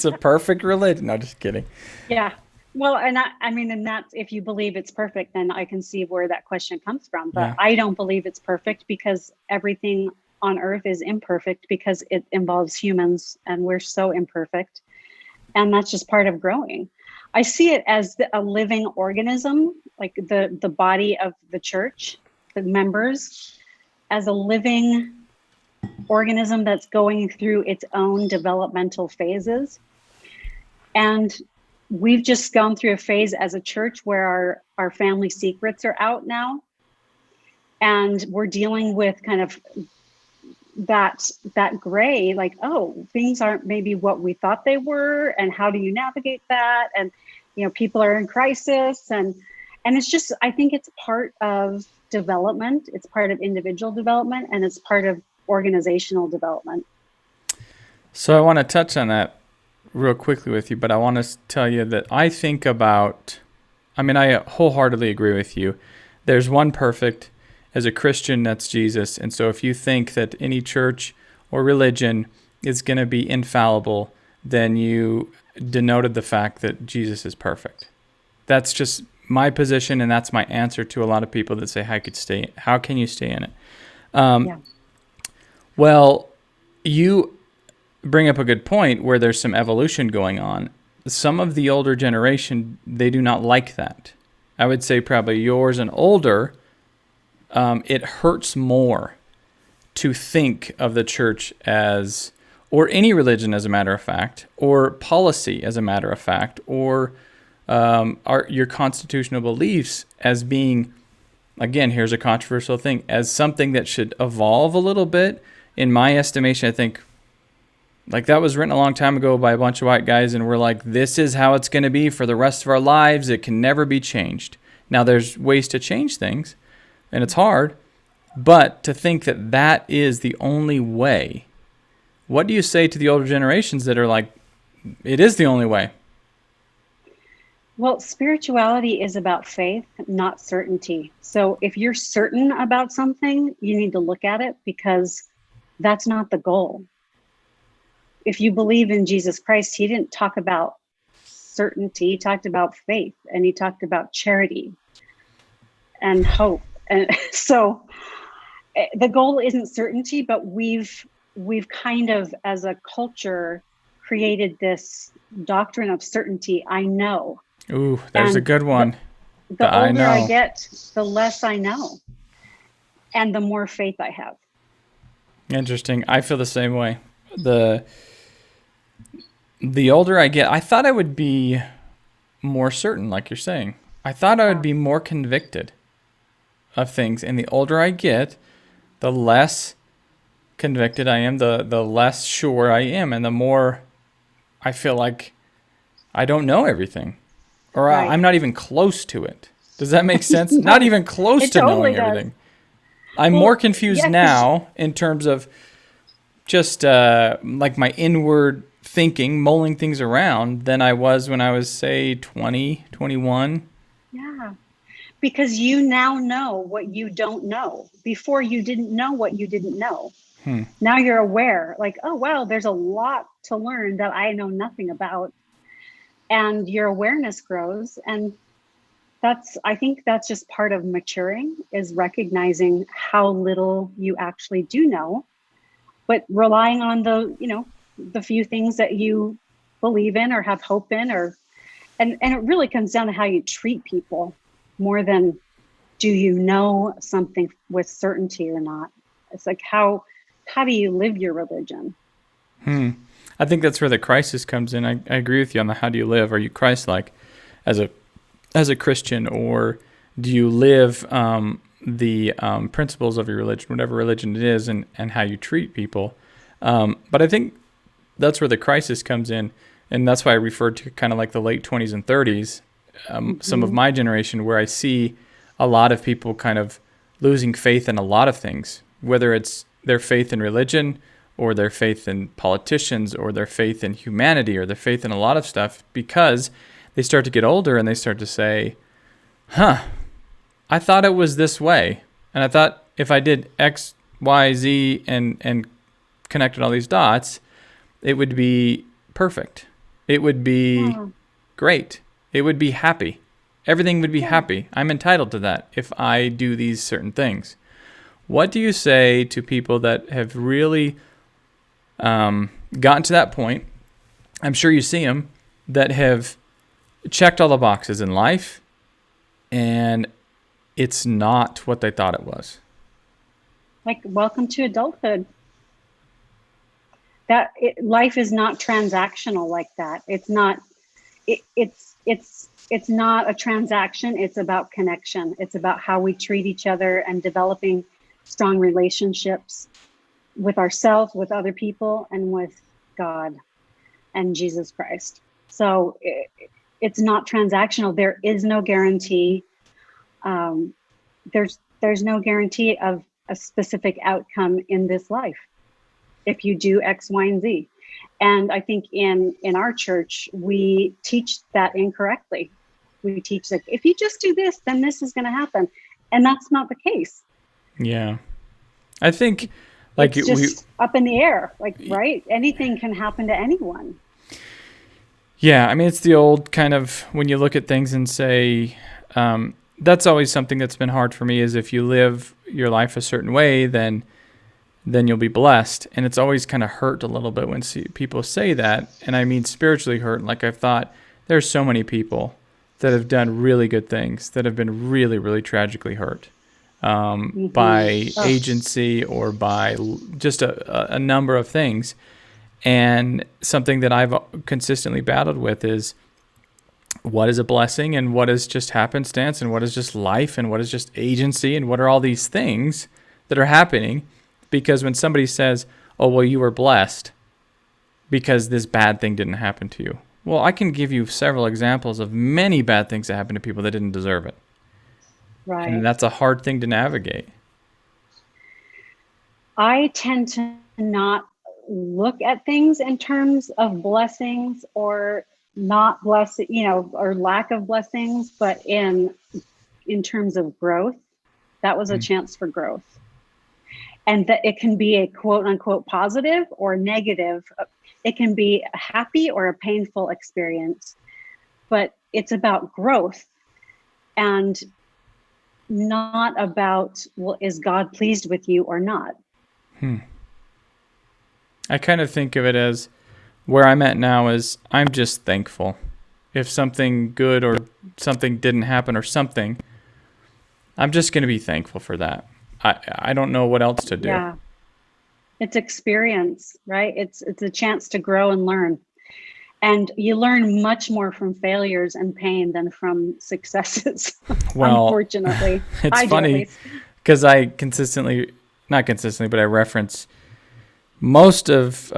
a perfect religion. No, just kidding. Yeah. Well, and and that's, if you believe it's perfect, then I can see where that question comes from. But I don't believe it's perfect, because everything on earth is imperfect, because it involves humans and we're so imperfect. And that's just part of growing. I see it as a living organism, like the body of the church, the members, as a living organism that's going through its own developmental phases. And we've just gone through a phase as a church where our family secrets are out now. And we're dealing with kind of that gray, like, oh, things aren't maybe what we thought they were. And how do you navigate that? And, people are in crisis. And it's just, I think it's part of development. It's part of individual development, and it's part of organizational development. So I want to touch on that real quickly with you, but I want to tell you that I wholeheartedly agree with you. There's one perfect. As a Christian, that's Jesus. And so if you think that any church or religion is going to be infallible, then you denoted the fact that Jesus is perfect. That's just my position, and that's my answer to a lot of people that say, how can you stay in it? Well, you bring up a good point where there's some evolution going on. Some of the older generation, they do not like that. I would say probably yours and older, it hurts more to think of the church as, or any religion as a matter of fact, or policy as a matter of fact, or your constitutional beliefs as being, again, here's a controversial thing, as something that should evolve a little bit. In my estimation, I think Like, that was written a long time ago by a bunch of white guys, and we're like, this is how it's going to be for the rest of our lives. It can never be changed. Now, there's ways to change things, and it's hard, but to think that that is the only way, what do you say to the older generations that are like, it is the only way? Well, spirituality is about faith, not certainty. So if you're certain about something, you need to look at it, because that's not the goal. If you believe in Jesus Christ, he didn't talk about certainty. He talked about faith, and he talked about charity and hope. And so the goal isn't certainty, but we've kind of, as a culture, created this doctrine of certainty. I know. Ooh, there's a good one. The older I get, the less I know, and the more faith I have. Interesting. I feel the same way. The older I get, I thought I would be more certain, like you're saying. I thought I would be more convicted of things. And the older I get, the less convicted I am, the less sure I am, and the more I feel like I don't know everything. Or Right. I'm not even close to it. Does that make sense? Not even close to totally knowing does. everything. I'm more confused now in terms of just like my inward thinking, mulling things around, than I was when I was, say, 20, 21. Yeah. Because you now know what you don't know. Before, you didn't know what you didn't know. Now you're aware, like, oh, wow, there's a lot to learn that I know nothing about. And your awareness grows. And I think that's just part of maturing, is recognizing how little you actually do know, but relying on the few things that you believe in or have hope in, and it really comes down to how you treat people more than do you know something with certainty or not. It's like, how do you live your religion? I think that's where the crisis comes in. I agree with you on the how do you live. Are you Christ-like as a Christian, or do you live the principles of your religion, whatever religion it is, and how you treat people? But I think that's where the crisis comes in, and that's why I referred to kind of like the late 20s and 30s, some of my generation, where I see a lot of people kind of losing faith in a lot of things, whether it's their faith in religion, or their faith in politicians, or their faith in humanity, or their faith in a lot of stuff, because they start to get older and they start to say, I thought it was this way. And I thought if I did X, Y, Z, and connected all these dots, it would be perfect. It would be great. It would be happy. Everything would be happy. I'm entitled to that if I do these certain things. What do you say to people that have really gotten to that point? I'm sure you see them that have checked all the boxes in life, and it's not what they thought it was. Like, welcome to adulthood. Life is not transactional like that. It's not. It's not a transaction. It's about connection. It's about how we treat each other and developing strong relationships with ourselves, with other people, and with God and Jesus Christ. So it's not transactional. There is no guarantee. There's no guarantee of a specific outcome in this life if you do X, Y, and Z. And I think in our church, we teach that incorrectly. We teach that if you just do this, then this is going to happen. And that's not the case. Yeah. I think like it's just up in the air, like, right? Anything can happen to anyone. Yeah. I mean, it's the old kind of, when you look at things and say, that's always something that's been hard for me, is if you live your life a certain way, then you'll be blessed. And it's always kind of hurt a little bit when people say that. And I mean spiritually hurt. Like, I've thought there's so many people that have done really good things that have been really, really tragically hurt by agency or by just a number of things. And something that I've consistently battled with is, what is a blessing and what is just happenstance and what is just life and what is just agency and what are all these things that are happening? Because when somebody says, oh, well, you were blessed, because this bad thing didn't happen to you. Well, I can give you several examples of many bad things that happened to people that didn't deserve it. Right. And that's a hard thing to navigate. I tend to not look at things in terms of blessings or not blessing, or lack of blessings, but in terms of growth. That was a chance for growth. And that it can be a quote unquote positive or negative. It can be a happy or a painful experience, but it's about growth and not about, well, is God pleased with you or not? I kind of think of it as where I'm at now is I'm just thankful. If something good or something didn't happen or something, I'm just going to be thankful for that. I don't know what else to do. Yeah. It's experience, right? It's a chance to grow and learn. And you learn much more from failures and pain than from successes, Well, unfortunately. It's funny because I not consistently, but I reference most of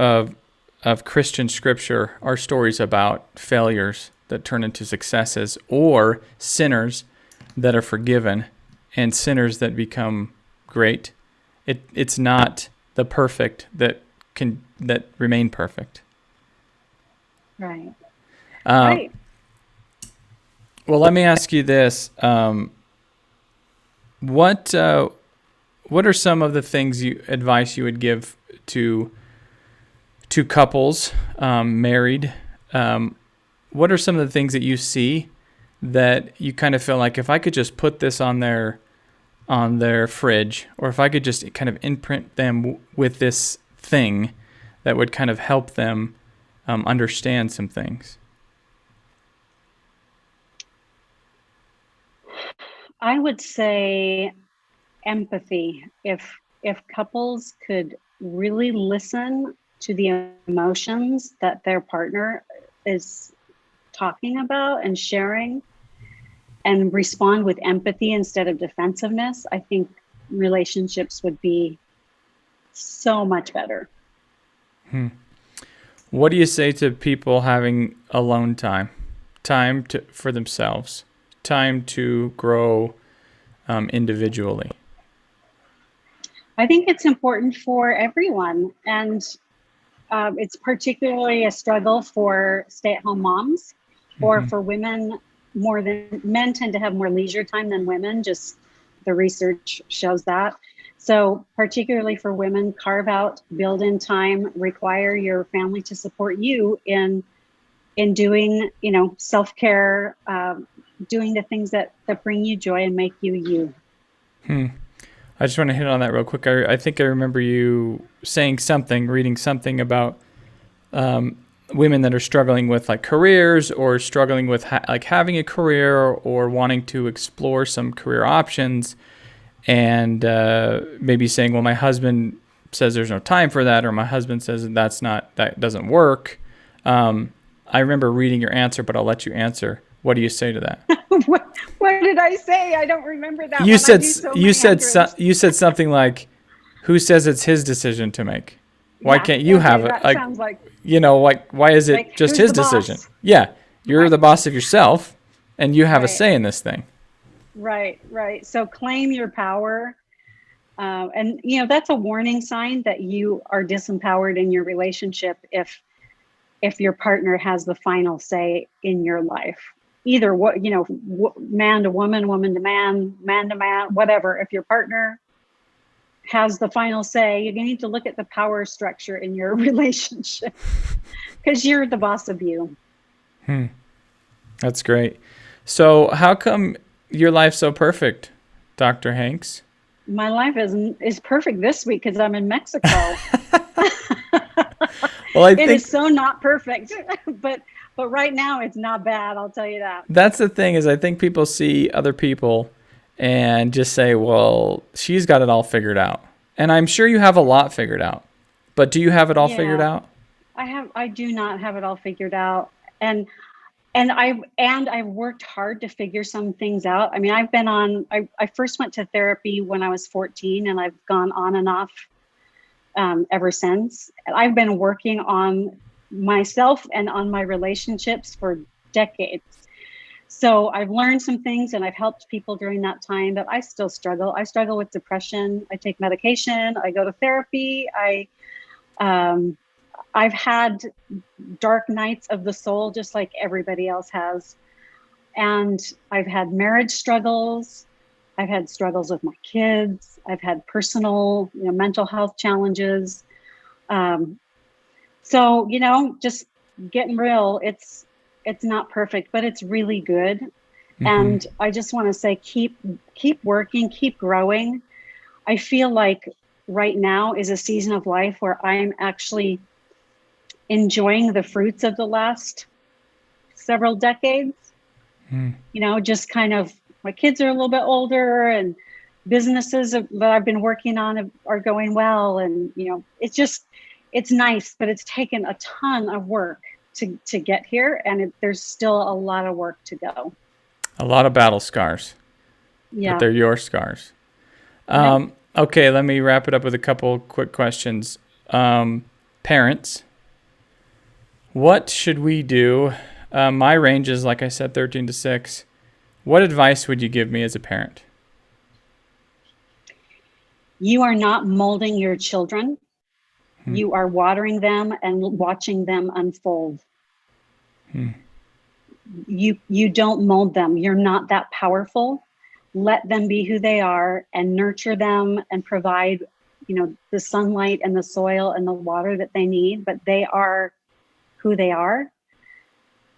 Christian scripture are stories about failures that turn into successes, or sinners that are forgiven and sinners that become great. It's not the perfect that remain perfect. Right. Right. Well, let me ask you this: what are some of the advice you would give to couples married? What are some of the things that you see that you kind of feel like, if I could just put this on their fridge, or if I could just kind of imprint them with this thing, that would kind of help them understand some things? I would say empathy. If couples could really listen to the emotions that their partner is talking about and sharing, and respond with empathy instead of defensiveness, I think relationships would be so much better. What do you say to people having alone time for themselves, time to grow individually? I think it's important for everyone, and it's particularly a struggle for stay-at-home moms, or for women. More than men tend to have more leisure time than women. Just the research shows that. So particularly for women, carve out, build in time, require your family to support you in doing, self-care, doing the things that bring you joy and make you you. I just want to hit on that real quick. I think I remember you reading something about women that are struggling with like careers, or struggling with having a career, or wanting to explore some career options, and maybe saying, well, my husband says there's no time for that, or my husband says that doesn't work. I remember reading your answer, but I'll let you answer. What do you say to that? What did I say? I don't remember that. You said something like, "Who says it's his decision to make? Why can't you have it?" That sounds like, why is it just his decision? Yeah, you're the boss of yourself, and you have a say in this thing. Right. So claim your power, and that's a warning sign that you are disempowered in your relationship if your partner has the final say in your life. Either man to woman, woman to man, man to man, whatever. If your partner has the final say, you need to look at the power structure in your relationship, because you're the boss of you. That's great. So how come your life's so perfect, Dr. Hanks? My life is perfect this week because I'm in Mexico. Well, it is so not perfect, but right now it's not bad. I'll tell you that. That's the thing, is I think people see other people and just say, well, she's got it all figured out. And I'm sure you have a lot figured out, but do you have it all figured out? I do not have it all figured out. And I've worked hard to figure some things out. I mean, I first went to therapy when I was 14, and I've gone on and off ever since. I've been working on myself and on my relationships for decades. So I've learned some things and I've helped people during that time, but I still struggle. I struggle with depression. I take medication. I go to therapy. I've had dark nights of the soul, just like everybody else has. And I've had marriage struggles. I've had struggles with my kids. I've had personal, mental health challenges. So, just getting real, it's not perfect, but it's really good. Mm-hmm. And I just want to say, keep working, keep growing. I feel like right now is a season of life where I'm actually enjoying the fruits of the last several decades. Just kind of, my kids are a little bit older and businesses that I've been working on are going well. And, it's nice, but it's taken a ton of work to get here. And there's still a lot of work to go. A lot of battle scars. Yeah. But they're your scars. Okay, let me wrap it up with a couple quick questions. Parents, what should we do? My range is, like I said, 13 to 6. What advice would you give me as a parent? You are not molding your children. You are watering them and watching them unfold. You don't mold them. You're not that powerful. Let them be who they are and nurture them and provide, the sunlight and the soil and the water that they need, but they are who they are.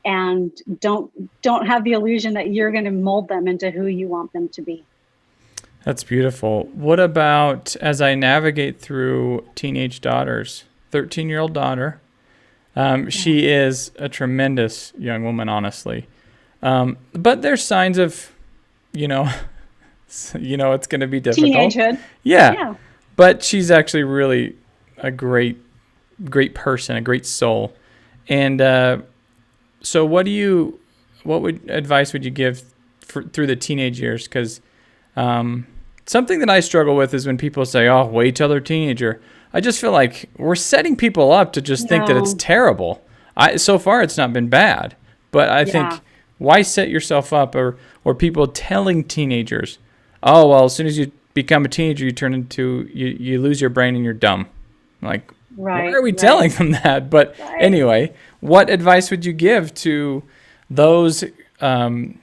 And don't have the illusion that you're going to mold them into who you want them to be. That's beautiful. What about as I navigate through teenage daughters, 13-year-old daughter? She is a tremendous young woman, honestly. But there's signs of, it's going to be difficult. Teenagehood. Yeah. But she's actually really a great person, a great soul. And so what advice would you give through the teenage years? Because something that I struggle with is when people say, oh, wait till they're a teenager. I just feel like we're setting people up to just think that it's terrible. So far, it's not been bad. But I think, why set yourself up or people telling teenagers, oh, well, as soon as you become a teenager, you turn into, you lose your brain and you're dumb. Like, why are we telling them that? But anyway, what advice would you give to those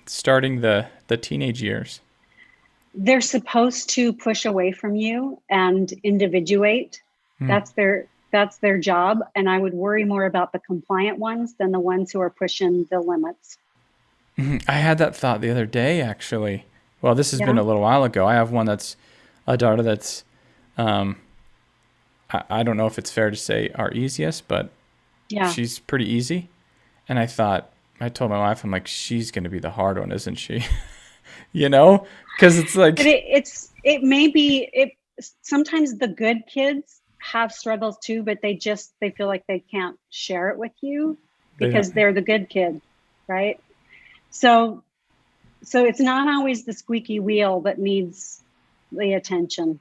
starting the teenage years? They're supposed to push away from you and individuate. That's their job. And I would worry more about the compliant ones than the ones who are pushing the limits. I had that thought the other day, actually. Well, this has been a little while ago. I have one that's a daughter that's, I don't know if it's fair to say our easiest, but she's pretty easy. And I told my wife, I'm like, she's going to be the hard one, isn't she? Because it's like, but it may be, sometimes the good kids have struggles too, but they feel like they can't share it with you because they're the good kid, right? So it's not always the squeaky wheel that needs the attention.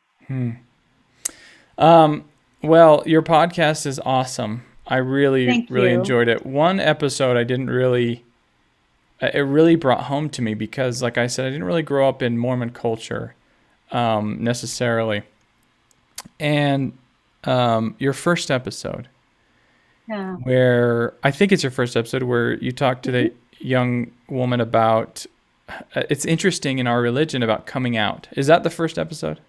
Well, your podcast is awesome. I really enjoyed it. One episode it really brought home to me because, like I said, I didn't really grow up in Mormon culture necessarily. And your first episode, where I think it's your first episode where you talk to the young woman about, it's interesting in our religion about coming out. Is that the first episode?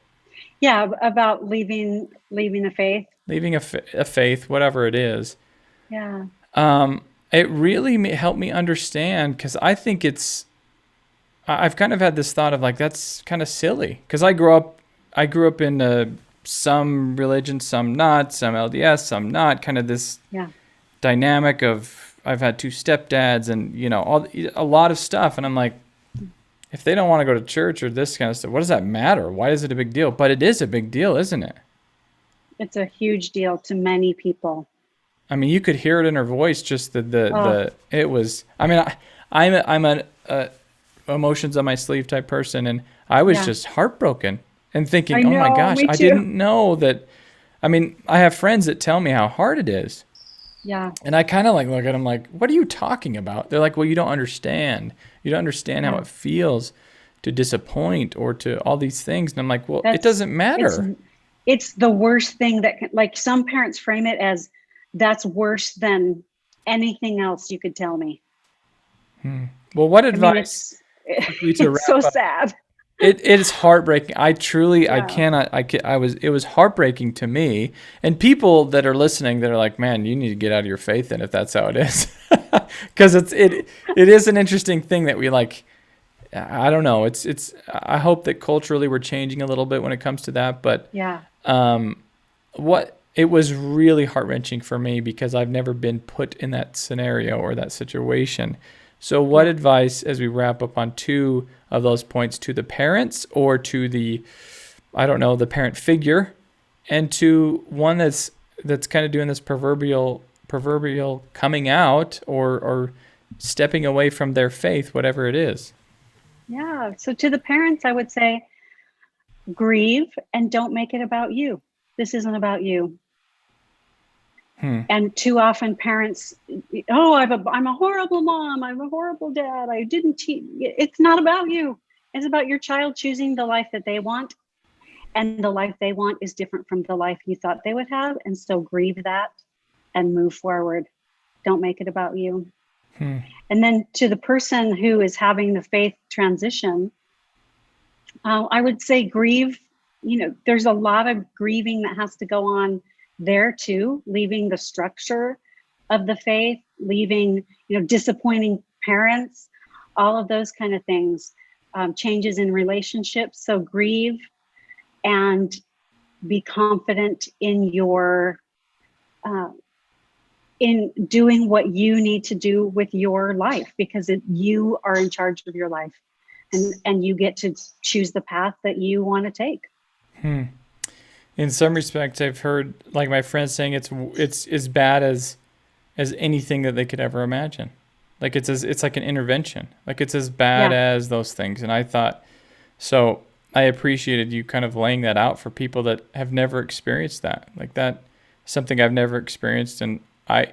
Yeah, about leaving the faith. Leaving a faith, whatever it is. Yeah. It really helped me understand because I think I've kind of had this thought of like, that's kind of silly because I grew up in some religion, some not, some LDS, some not, kind of this dynamic of I've had 2 stepdads and, a lot of stuff. And I'm like, if they don't want to go to church or this kind of stuff, what does that matter? Why is it a big deal? But it is a big deal, isn't it? It's a huge deal to many people. I mean, you could hear it in her voice. Just it was. I mean, I'm an emotions on my sleeve type person, and I was just heartbroken and thinking, oh my gosh, I didn't know that. I mean, I have friends that tell me how hard it is, Yeah. And I kind of like look at them like, what are you talking about? They're like, well, you don't understand. You don't understand how Yeah. it feels to disappoint or to all these things. And I'm like, well, it That's doesn't it's matter. it's the worst thing that can, like, some parents frame it as that's worse than anything else you could tell me. Well, what I mean, advice, quickly to it's so wrap up? sad. It is heartbreaking. I truly, I Yeah. cannot, it was heartbreaking to me. And people that are listening that are like, man, you need to get out of your faith then if that's how it is. Because it is an interesting thing that we like, I don't know. I hope that culturally we're changing a little bit when it comes to that. But Yeah. it was really heart-wrenching for me because I've never been put in that scenario or that situation. So what advice, as we wrap up on two of those points, to the parents or to the, I don't know, the parent figure, and to one that's kind of doing this proverbial coming out or stepping away from their faith, whatever it is? Yeah. So to the parents, I would say grieve and don't make it about you. This isn't about you. And too often parents, oh, I'm a horrible mom. I'm a horrible dad. I didn't teach. It's not about you. It's about your child choosing the life that they want. And the life they want is different from the life you thought they would have. And so grieve that and move forward. Don't make it about you. And then to the person who is having the faith transition, I would say grieve. There's a lot of grieving that has to go on there too, leaving the structure of the faith, leaving, disappointing parents, all of those kind of things, changes in relationships. So grieve and be confident in your, in doing what you need to do with your life, because you are in charge of your life, and you get to choose the path that you want to take. In some respects, I've heard like my friends saying it's as bad as anything that they could ever imagine. Like it's like an intervention. Like it's as bad as those things. And I thought, so I appreciated you kind of laying that out for people that have never experienced that. Like that, something I've never experienced. And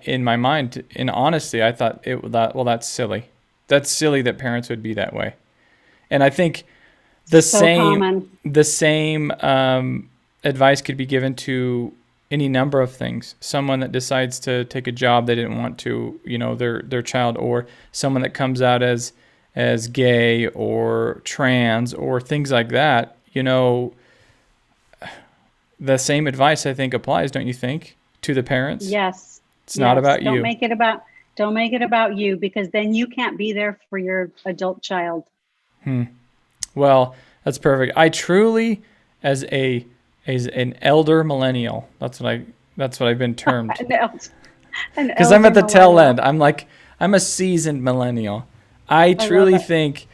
in my mind, in honesty, I thought that's silly. That's silly that parents would be that way. And I think the same advice could be given to any number of things. Someone that decides to take a job they didn't want to, their child, or someone that comes out as gay or trans or things like that. The same advice I think applies, don't you think, to the parents? Yes. It's not about you. Don't make it about you, because then you can't be there for your adult child. Well, that's perfect. I truly, as an elder millennial, that's what I've been termed. Because I'm at the tail end. I'm a seasoned millennial. I truly think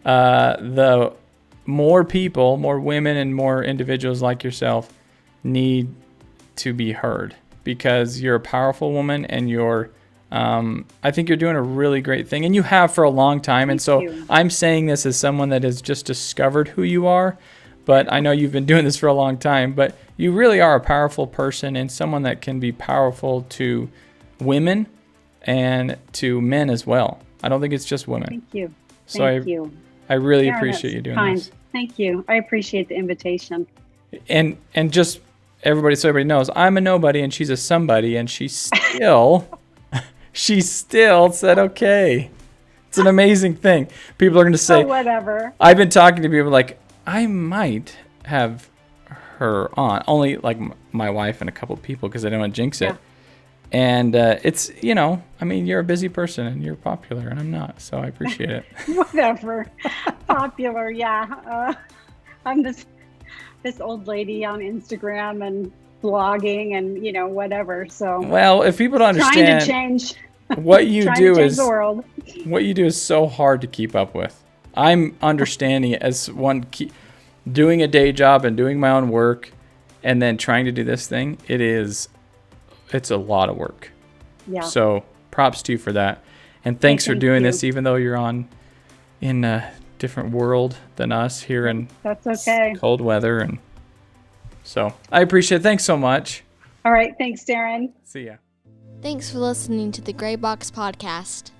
the more people, more women, and more individuals like yourself need to be heard, because you're a powerful woman, and I think you're doing a really great thing, and you have for a long time. And so I'm saying this as someone that has just discovered who you are, but I know you've been doing this for a long time. But you really are a powerful person, and someone that can be powerful to women and to men as well. I don't think it's just women. Thank you. Thank you. I really appreciate you doing this. Thank you. I appreciate the invitation. And just so everybody knows, I'm a nobody and she's a somebody, and she still said okay. It's an amazing thing. People are going to say, whatever. I've been talking to people like, I might have her on, only like my wife and a couple of people, because I don't want to jinx it. And it's, you're a busy person and you're popular, and I'm not, so I appreciate it. Whatever. Popular, yeah. I'm this old lady on Instagram and blogging and whatever. So well, if people don't understand, trying to change what you do is the world. What you do is so hard to keep up with. I'm understanding it as one doing a day job and doing my own work, and then trying to do this thing. It's a lot of work. Yeah. So props to you for that, and thanks for doing this, even though you're in a different world than us here in cold weather, and so I appreciate it. Thanks so much. All right, thanks, Darren. See ya. Thanks for listening to the Gray Box Podcast.